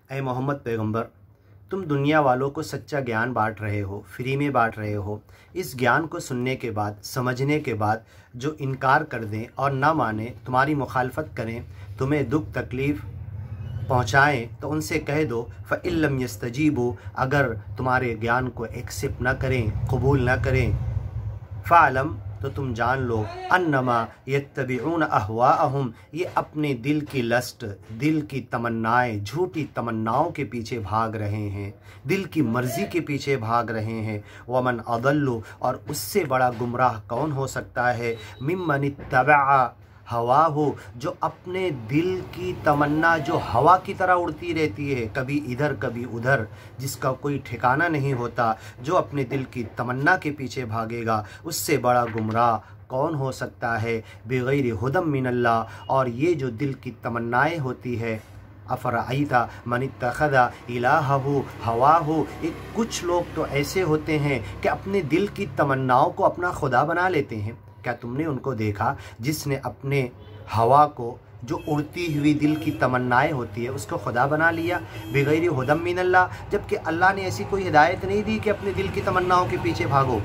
ऐ मोहम्मद पैगंबर, तुम दुनिया वालों को सच्चा ज्ञान बांट रहे हो, फ्री में बांट रहे हो। इस ज्ञान को सुनने के बाद, समझने के बाद जो इनकार कर दें और ना माने, तुम्हारी मुखालफत करें, तुम्हें दुख तकलीफ़ पहुँचाएँ, तो उनसे कह दो फ़इल्लम यस्तजीबू, अगर तुम्हारे ज्ञान को एक्सेप्ट ना करें, कबूल ना करें, फ़अलम, तो तुम जान लो अन्नमा यत्तबिऊन अहवाअहुम, ये अपने दिल की लस्ट, दिल की तमन्नाएं, झूठी तमन्नाओं के पीछे भाग रहे हैं, दिल की मर्ज़ी के पीछे भाग रहे हैं। वमन अदल्लु, और उससे बड़ा गुमराह कौन हो सकता है, मिम्मन इत्तबअ हवा हो, जो अपने दिल की तमन्ना जो हवा की तरह उड़ती रहती है, कभी इधर कभी उधर, जिसका कोई ठिकाना नहीं होता, जो अपने दिल की तमन्ना के पीछे भागेगा, उससे बड़ा गुमराह कौन हो सकता है। बिगैर हुदम मिनल्लाह, और ये जो दिल की तमन्नाएं होती है, अफ़रअयता मन इत्तख़ज़ इलाहहु हवाहु, एक कुछ लोग तो ऐसे होते हैं कि अपने दिल की तमन्नाओं को अपना खुदा बना लेते हैं। क्या तुमने उनको देखा जिसने अपने हवा को, जो उड़ती हुई दिल की तमन्नाएं होती है, उसको खुदा बना लिया। बिगैर हुदम मिनल्लाह, जबकि अल्लाह ने ऐसी कोई हिदायत नहीं दी कि अपने दिल की तमन्नाओं के पीछे भागो।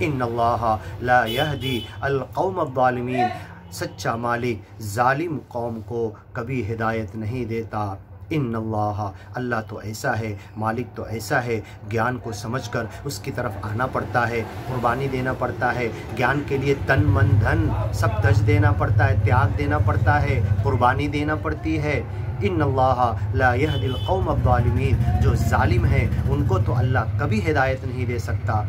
इन्नल्लाह ला यहदी अल कौम अज़्ज़ालिमीन, सच्चा मालिक जालिम कौम को कभी हिदायत नहीं देता। इन्नल्लाह, अल्लाह तो ऐसा है, मालिक तो ऐसा है, ज्ञान को समझकर उसकी तरफ आना पड़ता है, कुर्बानी देना पड़ता है, ज्ञान के लिए तन मन धन सब तज देना पड़ता है, त्याग देना पड़ता है, कुर्बानी देना पड़ती है। इन्नल्लाह ला यहदिल कौम अज़्ज़ालिमीन, जो जालिम हैं उनको तो अल्लाह कभी हिदायत नहीं दे सकता।